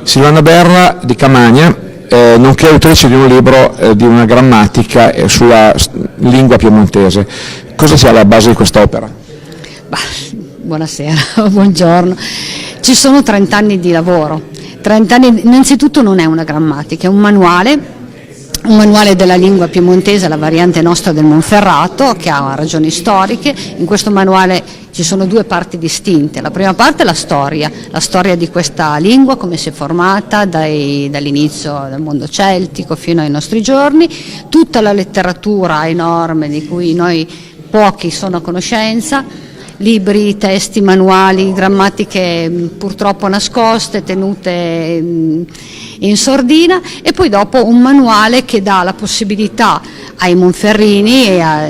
Silvana Berra di Camagna, nonché autrice di un libro di una grammatica sulla lingua piemontese. Cosa c'è alla base di quest'opera? Buonasera, buongiorno. Ci sono 30 anni di lavoro. 30 anni, innanzitutto non è una grammatica, è un manuale della lingua piemontese, la variante nostra del Monferrato, che ha ragioni storiche. In questo manuale ci sono due parti distinte. La prima parte è la storia di questa lingua, come si è formata dall'inizio del mondo celtico fino ai nostri giorni, tutta la letteratura enorme di cui noi pochi sono a conoscenza, libri, testi, manuali, grammatiche purtroppo nascoste, tenute in sordina, e poi dopo un manuale che dà la possibilità ai monferrini e a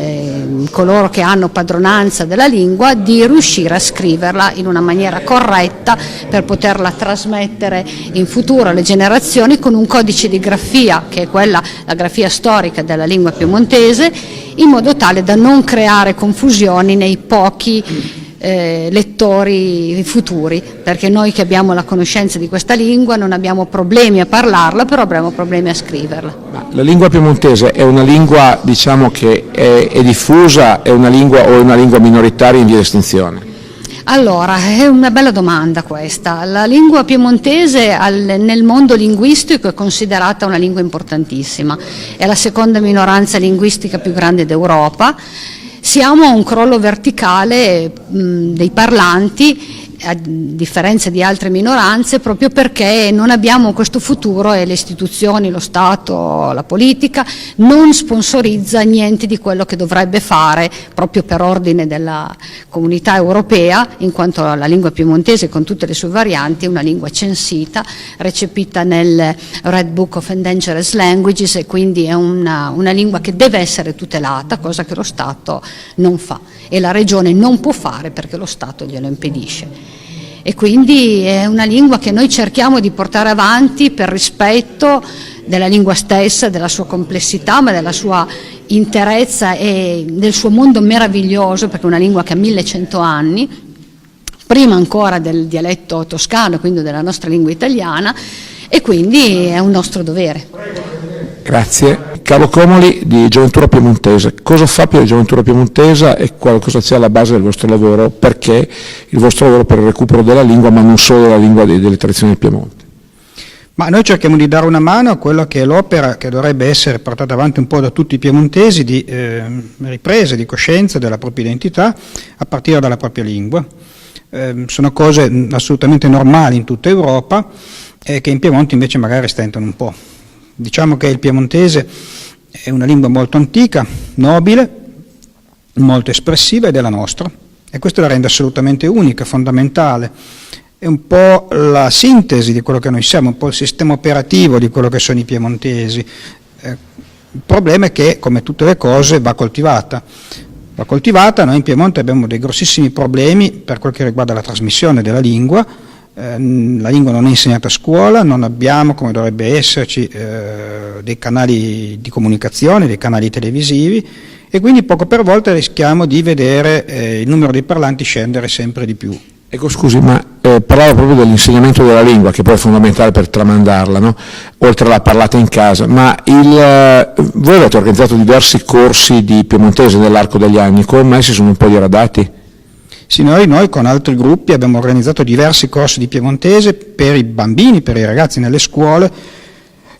coloro che hanno padronanza della lingua di riuscire a scriverla in una maniera corretta per poterla trasmettere in futuro alle generazioni con un codice di grafia, che è la grafia storica della lingua piemontese, in modo tale da non creare confusioni nei pochi lettori futuri, perché noi che abbiamo la conoscenza di questa lingua non abbiamo problemi a parlarla, però abbiamo problemi a scriverla. La lingua piemontese è una lingua, diciamo, che è diffusa, è una lingua o è una lingua minoritaria in via di estinzione? Allora, è una bella domanda questa. La lingua piemontese nel mondo linguistico è considerata una lingua importantissima, è la seconda minoranza linguistica più grande d'Europa. Siamo a un crollo verticale dei parlanti, a differenza di altre minoranze, proprio perché non abbiamo questo futuro e le istituzioni, lo Stato, la politica non sponsorizza niente di quello che dovrebbe fare proprio per ordine della comunità europea, in quanto la lingua piemontese con tutte le sue varianti è una lingua censita, recepita nel Red Book of Endangered Languages, e quindi è una lingua che deve essere tutelata, cosa che lo Stato non fa e la Regione non può fare perché lo Stato glielo impedisce. E quindi è una lingua che noi cerchiamo di portare avanti per rispetto della lingua stessa, della sua complessità, ma della sua interezza e del suo mondo meraviglioso, perché è una lingua che ha 1100 anni, prima ancora del dialetto toscano, quindi della nostra lingua italiana, e quindi è un nostro dovere. Grazie. Carlo Comoli di Gioventù Piemontese. Cosa fa per Gioventù Piemontese e cosa c'è alla base del vostro lavoro? Perché il vostro lavoro per il recupero della lingua, ma non solo della lingua delle tradizioni del Piemonte? Ma noi cerchiamo di dare una mano a quello che è l'opera che dovrebbe essere portata avanti un po' da tutti i piemontesi di ripresa di coscienza della propria identità a partire dalla propria lingua. Sono cose assolutamente normali in tutta Europa che in Piemonte invece magari stentano un po'. Diciamo che il piemontese è una lingua molto antica, nobile, molto espressiva ed è la nostra, e questo la rende assolutamente unica, fondamentale. È un po' la sintesi di quello che noi siamo, un po' il sistema operativo di quello che sono i piemontesi. Il problema è che, come tutte le cose, va coltivata. Noi in Piemonte abbiamo dei grossissimi problemi per quel che riguarda la trasmissione della lingua. La lingua non è insegnata a scuola, non abbiamo, come dovrebbe esserci, dei canali di comunicazione, dei canali televisivi, e quindi poco per volta rischiamo di vedere il numero dei parlanti scendere sempre di più. Ecco, scusi, ma parlava proprio dell'insegnamento della lingua, che poi è fondamentale per tramandarla, no? Oltre alla parlata in casa, ma voi avete organizzato diversi corsi di piemontese nell'arco degli anni, come mai si sono un po' diradati? Sì, noi con altri gruppi abbiamo organizzato diversi corsi di piemontese per i bambini, per i ragazzi nelle scuole,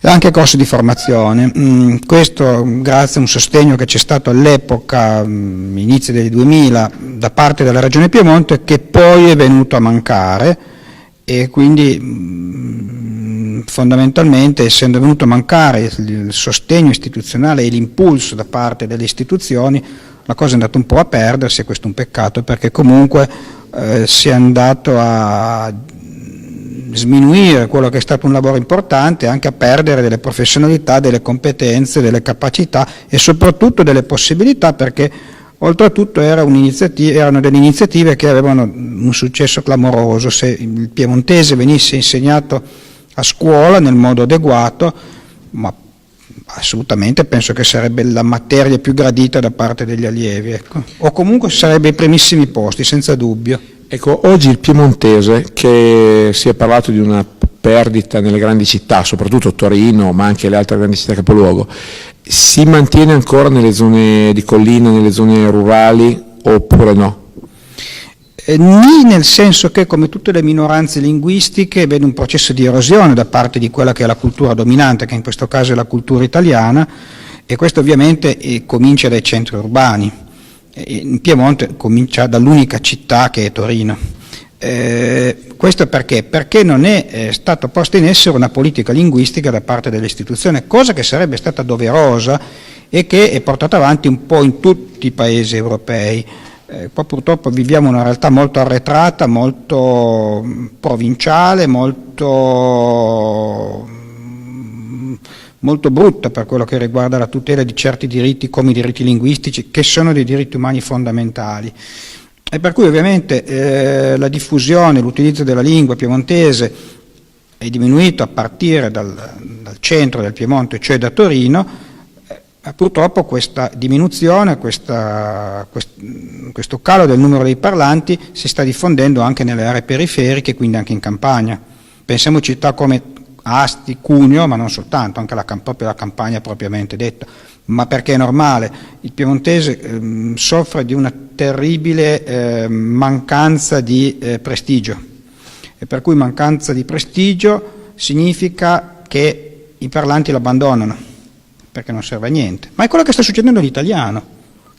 e anche corsi di formazione. Questo grazie a un sostegno che c'è stato all'epoca, inizio degli 2000, da parte della Regione Piemonte, che poi è venuto a mancare, e quindi fondamentalmente, essendo venuto a mancare il sostegno istituzionale e l'impulso da parte delle istituzioni, la cosa è andata un po' a perdersi, e questo è un peccato, perché comunque si è andato a sminuire quello che è stato un lavoro importante, anche a perdere delle professionalità, delle competenze, delle capacità e soprattutto delle possibilità, perché oltretutto erano delle iniziative che avevano un successo clamoroso. Se il piemontese venisse insegnato a scuola nel modo adeguato, ma assolutamente penso che sarebbe la materia più gradita da parte degli allievi, ecco. O comunque sarebbe ai primissimi posti, senza dubbio. Ecco, oggi il piemontese, che si è parlato di una perdita nelle grandi città, soprattutto Torino, ma anche le altre grandi città capoluogo, si mantiene ancora nelle zone di collina, nelle zone rurali, oppure no? Ni nel senso che, come tutte le minoranze linguistiche, vede un processo di erosione da parte di quella che è la cultura dominante, che in questo caso è la cultura italiana, e questo ovviamente comincia dai centri urbani. In Piemonte comincia dall'unica città che è Torino. Questo perché? Perché non è stata posta in essere una politica linguistica da parte dell'istituzione, cosa che sarebbe stata doverosa e che è portata avanti un po' in tutti i paesi europei. Qua purtroppo viviamo una realtà molto arretrata, molto provinciale, molto brutta per quello che riguarda la tutela di certi diritti come i diritti linguistici, che sono dei diritti umani fondamentali. E per cui ovviamente la diffusione, l'utilizzo della lingua piemontese è diminuito a partire dal centro del Piemonte, cioè da Torino. Purtroppo questa diminuzione, questo calo del numero dei parlanti si sta diffondendo anche nelle aree periferiche, quindi anche in campagna. Pensiamo a città come Asti, Cuneo, ma non soltanto, anche proprio la campagna propriamente detta. Ma perché è normale? Il piemontese soffre di una terribile mancanza di prestigio, e per cui mancanza di prestigio significa che i parlanti lo abbandonano, perché non serve a niente. Ma è quello che sta succedendo all'italiano.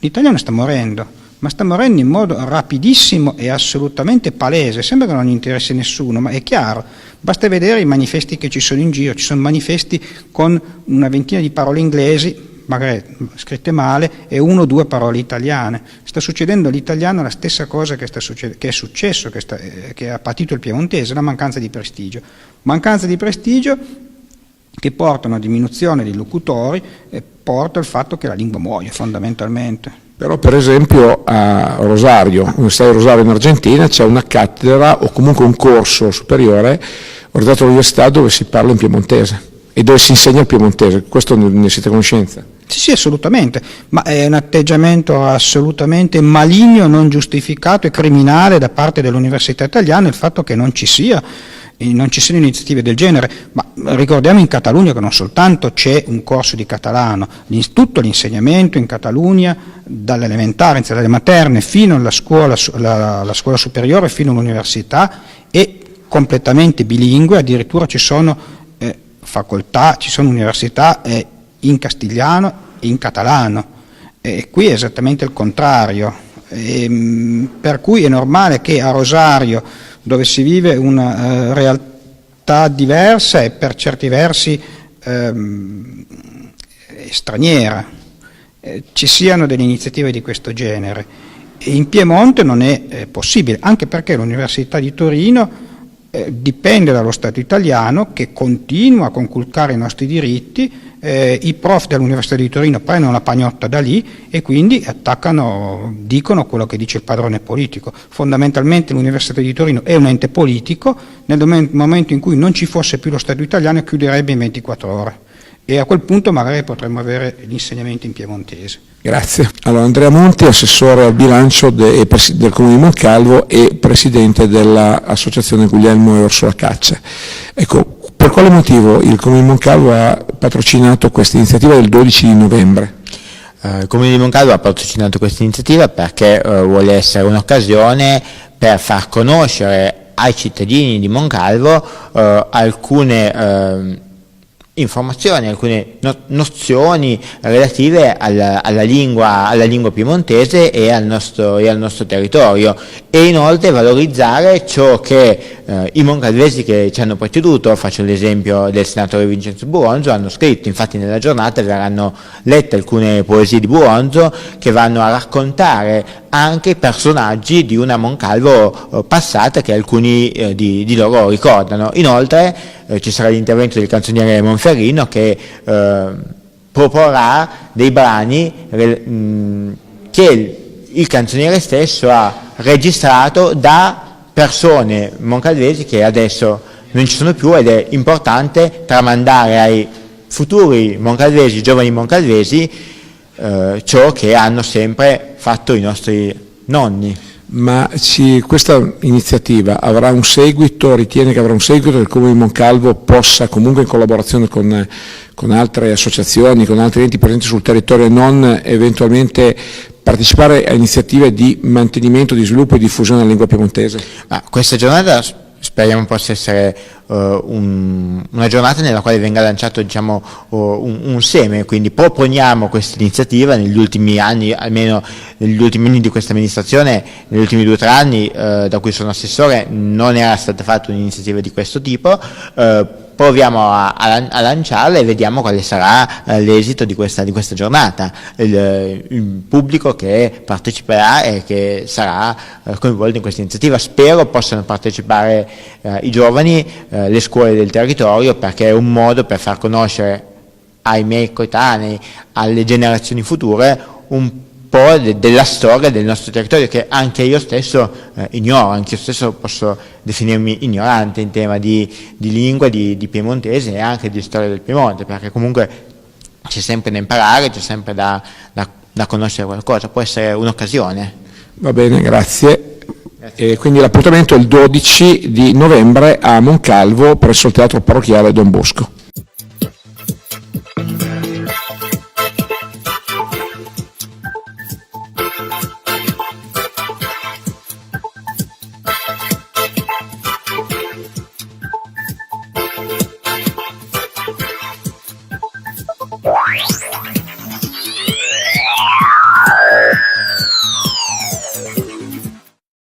L'italiano sta morendo, ma sta morendo in modo rapidissimo e assolutamente palese. Sembra che non interessi nessuno, ma è chiaro. Basta vedere i manifesti che ci sono in giro. Ci sono manifesti con una ventina di parole inglesi, magari scritte male, e 1 o 2 parole italiane. Sta succedendo all'italiano la stessa cosa che è successo, che ha patito il piemontese, la mancanza di prestigio. Mancanza di prestigio che porta a una diminuzione dei locutori e porta al fatto che la lingua muoia fondamentalmente. Però per esempio a Rosario, Università di Rosario in Argentina, c'è una cattedra o comunque un corso superiore organizzato all'università dove si parla in piemontese e dove si insegna il piemontese. Questo ne siete a conoscenza? Sì, assolutamente, ma è un atteggiamento assolutamente maligno, non giustificato e criminale da parte dell'università italiana il fatto che non ci siano iniziative del genere. Ma ricordiamo in Catalogna che non soltanto c'è un corso di catalano, tutto l'insegnamento in Catalogna, dall'elementare, dalle materne fino alla scuola superiore, fino all'università, è completamente bilingue, addirittura ci sono facoltà, ci sono università in castigliano e in catalano. Qui è esattamente il contrario, per cui è normale che a Rosario, dove si vive una realtà diversa e per certi versi straniera, ci siano delle iniziative di questo genere. E in Piemonte non è possibile, anche perché l'Università di Torino dipende dallo Stato italiano, che continua a conculcare i nostri diritti. I prof dell'Università di Torino prendono la pagnotta da lì e quindi dicono quello che dice il padrone politico. Fondamentalmente l'Università di Torino è un ente politico. Nel momento in cui non ci fosse più lo Stato italiano chiuderebbe in 24 ore e a quel punto magari potremmo avere l'insegnamento in piemontese. Grazie. Allora, Andrea Monti, assessore al bilancio del Comune di Moncalvo e presidente dell'associazione Guglielmo e Orsola Caccia. Ecco, per quale motivo il Comune di Moncalvo ha patrocinato questa iniziativa del 12 di novembre? Il Comune di Moncalvo ha patrocinato questa iniziativa perché vuole essere un'occasione per far conoscere ai cittadini di Moncalvo alcune informazioni, alcune nozioni relative alla lingua piemontese e al nostro territorio, e inoltre valorizzare ciò che i moncalvesi che ci hanno preceduto, faccio l'esempio del senatore Vincenzo Buronzo, hanno scritto. Infatti nella giornata verranno lette alcune poesie di Buronzo che vanno a raccontare anche personaggi di una Moncalvo passata che alcuni di loro ricordano. Inoltre ci sarà l'intervento del canzoniere Monferrino che proporrà dei brani che il canzoniere stesso ha registrato da persone moncalvesi che adesso non ci sono più, ed è importante tramandare ai futuri moncalvesi, giovani moncalvesi, ciò che hanno sempre fatto i nostri nonni. Ma questa iniziativa avrà un seguito, ritiene che avrà un seguito, che il Comune di Moncalvo possa comunque in collaborazione con altre associazioni, con altri enti presenti sul territorio e non eventualmente partecipare a iniziative di mantenimento, di sviluppo e diffusione della lingua piemontese? Questa giornata speriamo possa essere una giornata nella quale venga lanciato, diciamo, un seme, quindi proponiamo questa iniziativa. Negli ultimi anni, almeno negli ultimi anni di questa amministrazione, negli ultimi 2 o 3 anni da cui sono assessore, non era stata fatta un'iniziativa di questo tipo. Proviamo a lanciarla e vediamo quale sarà l'esito di questa giornata, il pubblico che parteciperà e che sarà coinvolto in questa iniziativa. Spero possano partecipare i giovani, le scuole del territorio, perché è un modo per far conoscere ai miei coetanei, alle generazioni future, un po' della storia del nostro territorio, che anche io stesso ignoro. Anche io stesso posso definirmi ignorante in tema di lingua, di piemontese e anche di storia del Piemonte, perché comunque c'è sempre da imparare, c'è sempre da conoscere qualcosa, può essere un'occasione. Va bene, grazie. E quindi l'appuntamento è il 12 di novembre a Moncalvo presso il Teatro Parrocchiale Don Bosco.